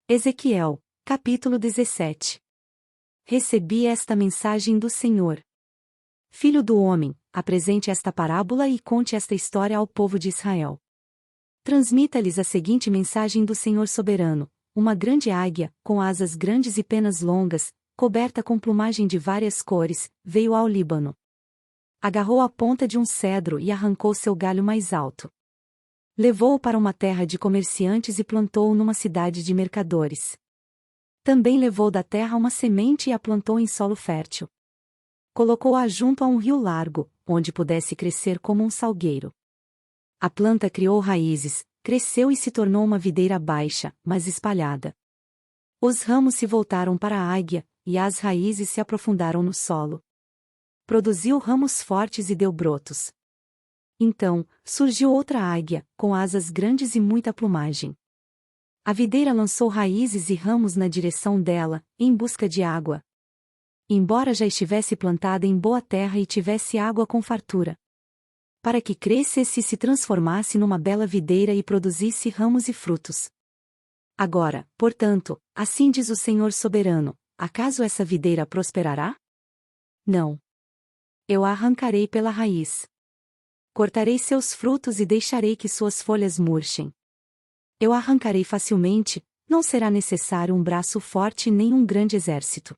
Ezequiel, capítulo 17. Recebi esta mensagem do Senhor. Filho do homem, apresente esta parábola e conte esta história ao povo de Israel. Transmita-lhes a seguinte mensagem do Senhor soberano: uma grande águia, com asas grandes e penas longas, coberta com plumagem de várias cores, veio ao Líbano. Agarrou a ponta de um cedro e arrancou seu galho mais alto. Levou-o para uma terra de comerciantes e plantou-o numa cidade de mercadores. Também levou da terra uma semente e a plantou em solo fértil. Colocou-a junto a um rio largo, onde pudesse crescer como um salgueiro. A planta criou raízes, cresceu e se tornou uma videira baixa, mas espalhada. Os ramos se voltaram para a águia, e as raízes se aprofundaram no solo. Produziu ramos fortes e deu brotos. Então, surgiu outra águia, com asas grandes e muita plumagem. A videira lançou raízes e ramos na direção dela, em busca de água. Embora já estivesse plantada em boa terra e tivesse água com fartura. Para que crescesse e se transformasse numa bela videira e produzisse ramos e frutos. Agora, portanto, assim diz o Senhor soberano: acaso essa videira prosperará? Não. Eu a arrancarei pela raiz. Cortarei seus frutos e deixarei que suas folhas murchem. Eu a arrancarei facilmente, não será necessário um braço forte nem um grande exército.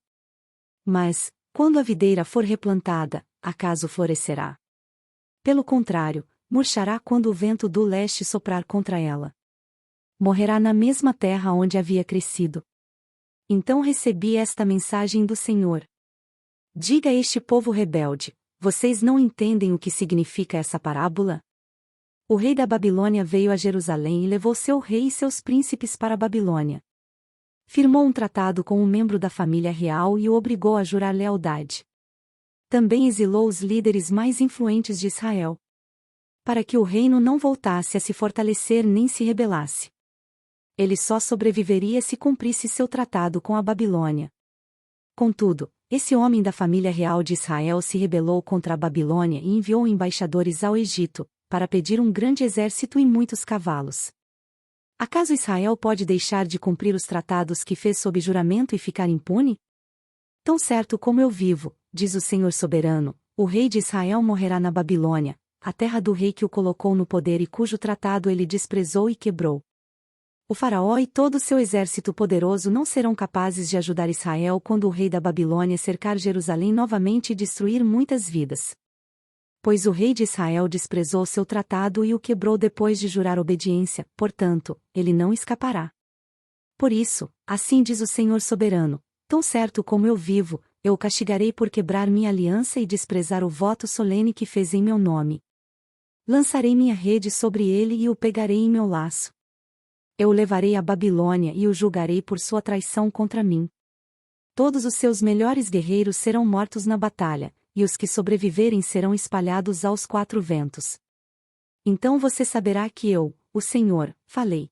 Mas, quando a videira for replantada, acaso florescerá? Pelo contrário, murchará quando o vento do leste soprar contra ela. Morrerá na mesma terra onde havia crescido. Então recebi esta mensagem do Senhor. Diga a este povo rebelde: vocês não entendem o que significa essa parábola? O rei da Babilônia veio a Jerusalém e levou seu rei e seus príncipes para a Babilônia. Firmou um tratado com um membro da família real e o obrigou a jurar lealdade. Também exilou os líderes mais influentes de Israel. Para que o reino não voltasse a se fortalecer nem se rebelasse. Ele só sobreviveria se cumprisse seu tratado com a Babilônia. Contudo, esse homem da família real de Israel se rebelou contra a Babilônia e enviou embaixadores ao Egito, para pedir um grande exército e muitos cavalos. Acaso Israel pode deixar de cumprir os tratados que fez sob juramento e ficar impune? Tão certo como eu vivo, diz o Senhor soberano, o rei de Israel morrerá na Babilônia, a terra do rei que o colocou no poder e cujo tratado ele desprezou e quebrou. O faraó e todo o seu exército poderoso não serão capazes de ajudar Israel quando o rei da Babilônia cercar Jerusalém novamente e destruir muitas vidas. Pois o rei de Israel desprezou seu tratado e o quebrou depois de jurar obediência, portanto, ele não escapará. Por isso, assim diz o Senhor soberano, tão certo como eu vivo, eu o castigarei por quebrar minha aliança e desprezar o voto solene que fez em meu nome. Lançarei minha rede sobre ele e o pegarei em meu laço. Eu o levarei à Babilônia e o julgarei por sua traição contra mim. Todos os seus melhores guerreiros serão mortos na batalha, e os que sobreviverem serão espalhados aos quatro ventos. Então você saberá que eu, o Senhor, falei.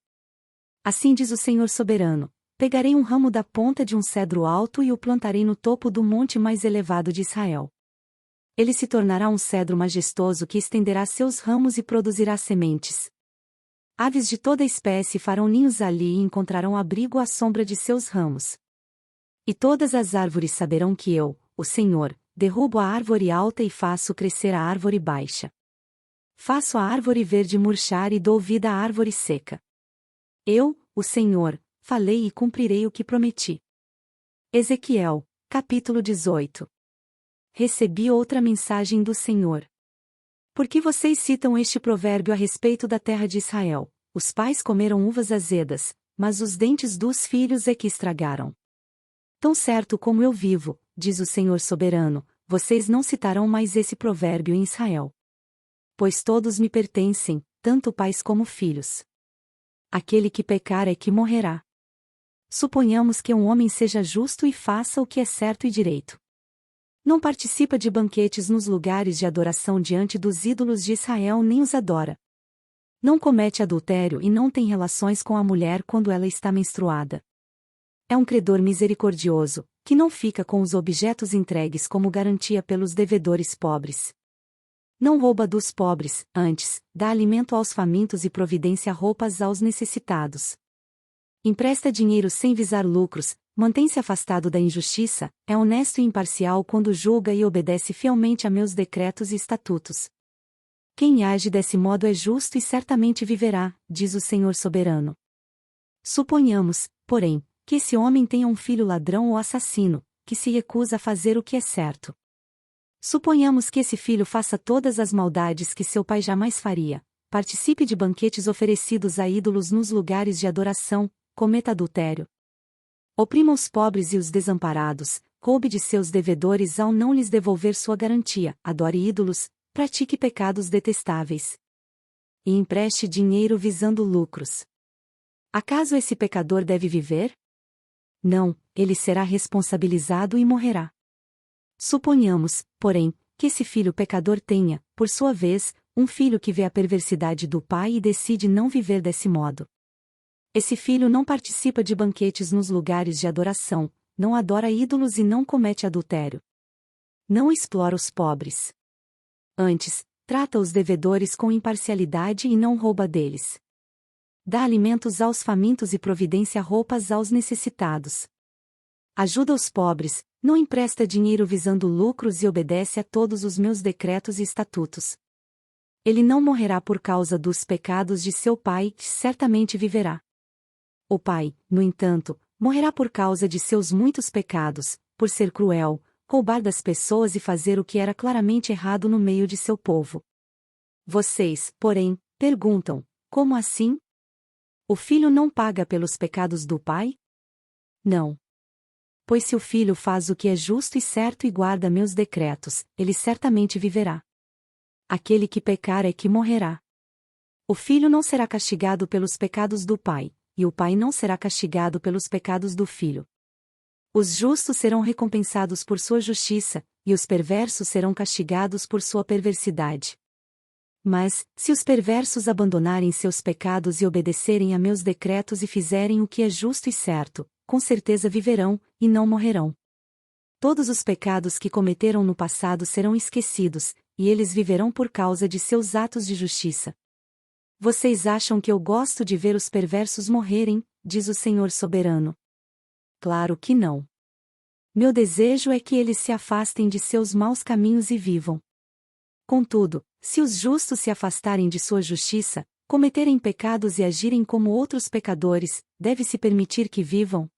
Assim diz o Senhor soberano: pegarei um ramo da ponta de um cedro alto e o plantarei no topo do monte mais elevado de Israel. Ele se tornará um cedro majestoso que estenderá seus ramos e produzirá sementes. Aves de toda espécie farão ninhos ali e encontrarão abrigo à sombra de seus ramos. E todas as árvores saberão que eu, o Senhor, derrubo a árvore alta e faço crescer a árvore baixa. Faço a árvore verde murchar e dou vida à árvore seca. Eu, o Senhor, falei e cumprirei o que prometi. Ezequiel, capítulo 18. Recebi outra mensagem do Senhor. Por que vocês citam este provérbio a respeito da terra de Israel? Os pais comeram uvas azedas, mas os dentes dos filhos é que estragaram. Tão certo como eu vivo, diz o Senhor soberano, vocês não citarão mais esse provérbio em Israel. Pois todos me pertencem, tanto pais como filhos. Aquele que pecar é que morrerá. Suponhamos que um homem seja justo e faça o que é certo e direito. Não participa de banquetes nos lugares de adoração diante dos ídolos de Israel nem os adora. Não comete adultério e não tem relações com a mulher quando ela está menstruada. É um credor misericordioso, que não fica com os objetos entregues como garantia pelos devedores pobres. Não rouba dos pobres, antes, dá alimento aos famintos e providencia roupas aos necessitados. Empresta dinheiro sem visar lucros, mantém-se afastado da injustiça, é honesto e imparcial quando julga e obedece fielmente a meus decretos e estatutos. Quem age desse modo é justo e certamente viverá, diz o Senhor soberano. Suponhamos, porém, que esse homem tenha um filho ladrão ou assassino, que se recusa a fazer o que é certo. Suponhamos que esse filho faça todas as maldades que seu pai jamais faria, participe de banquetes oferecidos a ídolos nos lugares de adoração, cometa adultério, oprima os pobres e os desamparados, roube de seus devedores ao não lhes devolver sua garantia, adore ídolos, pratique pecados detestáveis e empreste dinheiro visando lucros. Acaso esse pecador deve viver? Não, ele será responsabilizado e morrerá. Suponhamos, porém, que esse filho pecador tenha, por sua vez, um filho que vê a perversidade do pai e decide não viver desse modo. Esse filho não participa de banquetes nos lugares de adoração, não adora ídolos e não comete adultério. Não explora os pobres. Antes, trata os devedores com imparcialidade e não rouba deles. Dá alimentos aos famintos e providencia roupas aos necessitados. Ajuda os pobres, não empresta dinheiro visando lucros e obedece a todos os meus decretos e estatutos. Ele não morrerá por causa dos pecados de seu pai, certamente viverá. O pai, no entanto, morrerá por causa de seus muitos pecados, por ser cruel, roubar das pessoas e fazer o que era claramente errado no meio de seu povo. Vocês, porém, perguntam: como assim? O filho não paga pelos pecados do pai? Não. Pois se o filho faz o que é justo e certo e guarda meus decretos, ele certamente viverá. Aquele que pecar é que morrerá. O filho não será castigado pelos pecados do pai, e o pai não será castigado pelos pecados do filho. Os justos serão recompensados por sua justiça, e os perversos serão castigados por sua perversidade. Mas, se os perversos abandonarem seus pecados e obedecerem a meus decretos e fizerem o que é justo e certo, com certeza viverão, e não morrerão. Todos os pecados que cometeram no passado serão esquecidos, e eles viverão por causa de seus atos de justiça. Vocês acham que eu gosto de ver os perversos morrerem, diz o Senhor soberano. Claro que não. Meu desejo é que eles se afastem de seus maus caminhos e vivam. Contudo, se os justos se afastarem de sua justiça, cometerem pecados e agirem como outros pecadores, deve-se permitir que vivam?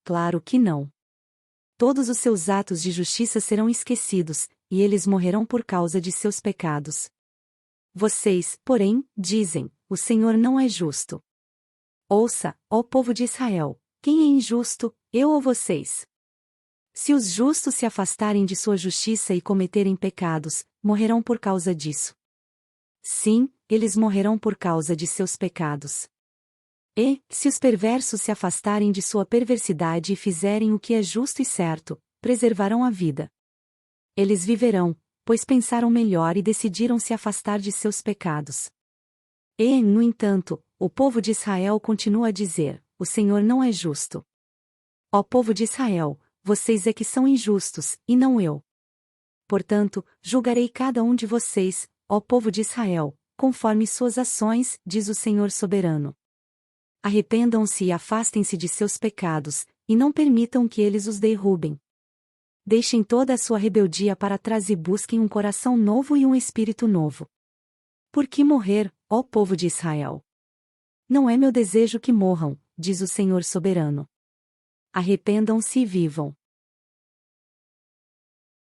Claro que não. Todos os seus atos de justiça serão esquecidos, e eles morrerão por causa de seus pecados. Vocês, porém, dizem: o Senhor não é justo. Ouça, ó povo de Israel, quem é injusto, eu ou vocês? Se os justos se afastarem de sua justiça e cometerem pecados, morrerão por causa disso. Sim, eles morrerão por causa de seus pecados. E, se os perversos se afastarem de sua perversidade e fizerem o que é justo e certo, preservarão a vida. Eles viverão, pois pensaram melhor e decidiram se afastar de seus pecados. E, no entanto, o povo de Israel continua a dizer: o Senhor não é justo. Ó povo de Israel, vocês é que são injustos, e não eu. Portanto, julgarei cada um de vocês, ó povo de Israel, conforme suas ações, diz o Senhor soberano. Arrependam-se e afastem-se de seus pecados, e não permitam que eles os derrubem. Deixem toda a sua rebeldia para trás e busquem um coração novo e um espírito novo. Por que morrer, ó povo de Israel? Não é meu desejo que morram, diz o Senhor soberano. Arrependam-se e vivam.